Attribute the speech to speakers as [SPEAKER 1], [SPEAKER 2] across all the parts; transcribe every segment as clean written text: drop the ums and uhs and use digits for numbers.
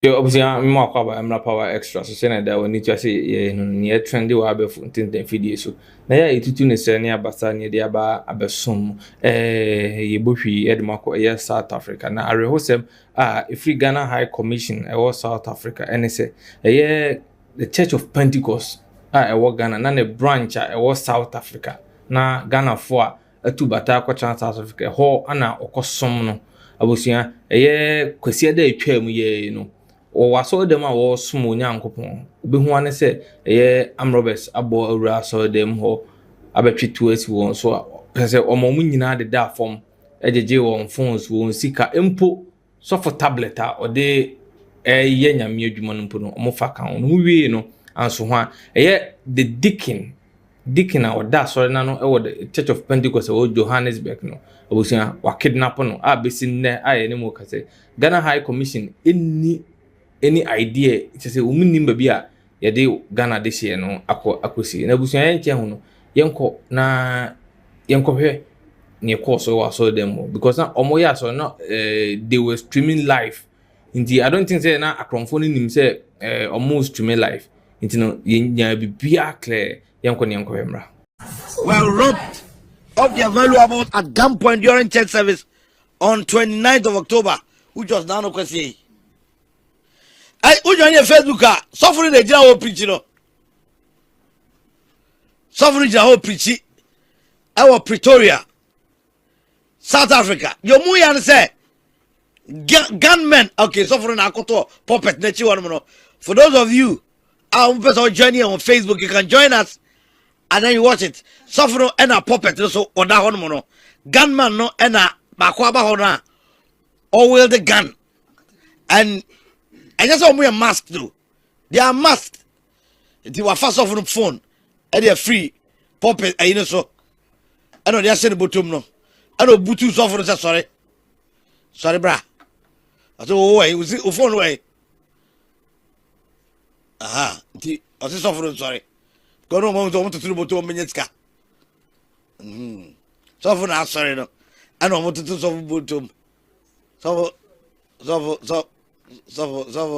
[SPEAKER 1] Obviously, I'm more about power extra. So, saying that we need to say, near trendy or abe funtin video. So, now it to ne say near basa near the aba abesum. Ye bufi Edmarco, South Africa. Now, I rehosem if we Ghana High Commission, was South Africa, and they say, the Church of Pentecost, was Ghana, and a branch, was South Africa. Now, Ghana for a two bata South Africa, ho ana okosomno. Abusia, kwesi ada etwa mu ye no. O waso dem a wo somo nyankopon obehu ane se amrobes abo awura so dem ho abetwetu asi won so pese omomu nyina de da form ejeje won phones won sika empo so for tablet a ode ye nyame adwuma no mpo no omofa kan no wie no anso ho the deacon a oda so na no the Church of Pentecost o Johannesburg no obusia wa kidnap no a besi nne aye ne mo kase Ghana High Commission any idea it say umnim ba bia ye de Ghana de hye no akosi na busuan yenche hu no yenko hwe ne course wa so dem because na omoya so no they were streaming live inti I don't think say na akromfo ni nim say almost streaming live inti no yenya bibia clear yenko hwemra
[SPEAKER 2] well robbed of their valuables at gunpoint during church service on 29th of October which was now no question. Who join your Facebook? Suffering the general preaching. Suffering the whole preaching. Our Pretoria, South Africa. Your muyan say gunmen. Okay, suffering akoto puppet. For those of you who joining on Facebook, you can join us and then you watch it. Suffering and a puppet. So on that one, gunman no and a makwaba hona or wield the gun and. And that's how we are masked though. They are masked. They were fast off on the phone. And they are free. Puppet, you know so. I know they are saying bottom no. I know Bluetooth off on the sorry. Sorry, brah. I said, oh, wait, was it phone way? Aha. I said, sorry, sorry. Go no moment to the bottom minutes. So for now, sorry, no. I know what to do so bottom. So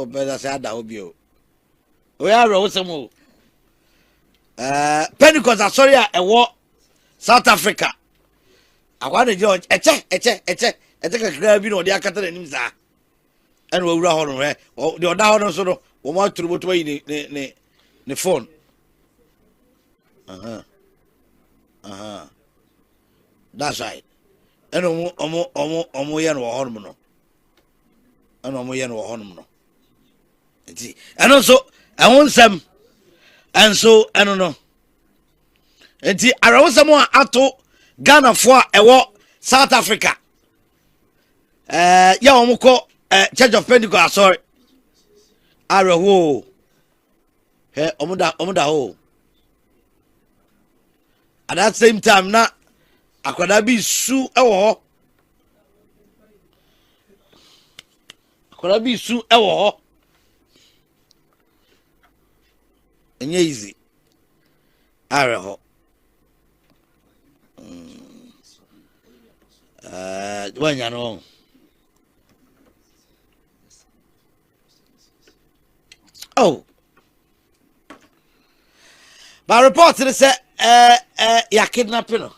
[SPEAKER 2] better say that would be. We are some Pentecost sorry a war South Africa. I want to judge a grab you know the actor and him and we'll run on the other so no we want to put away the phone. That's right. And hormone. And also I want some and so I don't know. And I want someone out to Ghana for a war South Africa. Church of Pentecost, sorry. Araho. Omuda ho. At that same time, na I could be su ewo. Could be su ewo. And easy. Araho. When you know. Oh. But report to the set, ya kidnapping.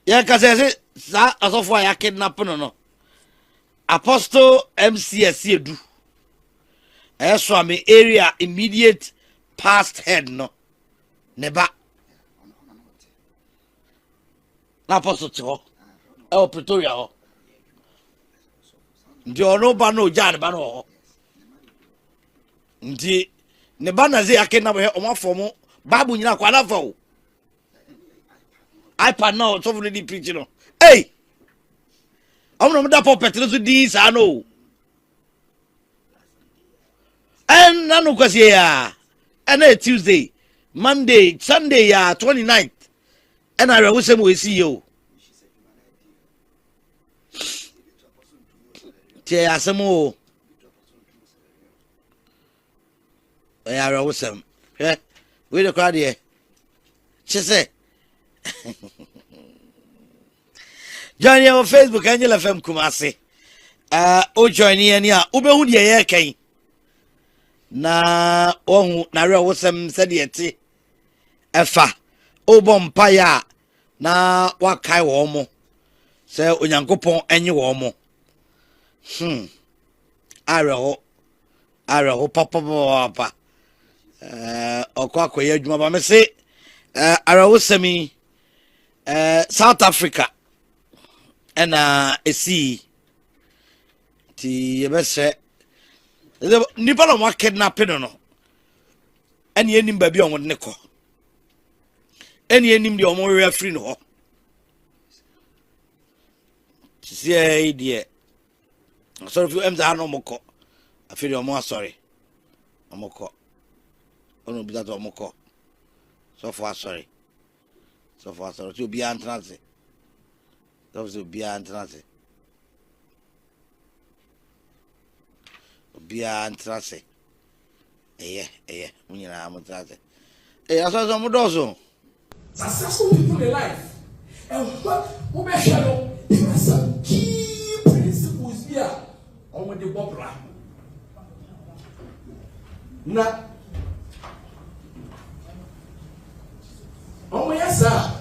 [SPEAKER 2] Yeah, cause that as of why ya kidnapping no. Apostle MCS do. So me area immediate past head no. Never. Na apostle to. Pretoria ho. Ndi ono ba no ja ba no. Ndi ne ba na ze akena bo he o mafomo babu nyina kwa na fo. iPad now so for the preaching no. Hey. no da puppet no so dis I know and nanu kwase ya and Tuesday Monday Sunday ya 29th and I will say we see you tie asemo I will say we the crowd here she say join you on Facebook Angela FM Kumasi o join here ni a ubehu de ye kan na ohu na re wosem said yeti efa obompa ya na wakai wo mo se onyankopon enye wo mo areho papa okwa akoye adwuma ba me se areho semi South Africa and esi ti yebese nipa no wa kidnap no ene enim ba bi on ne ko ene enim de omo we free no ho ti say die so if you am za no moko afiri omo sorry omoko ono bi that omoko so for sorry to be antrance to be antrance munyina amutrance aso mo dozo
[SPEAKER 3] successful people in life and what we shall there are some key principles here on the bobra na oh yes sir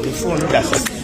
[SPEAKER 2] The phone does.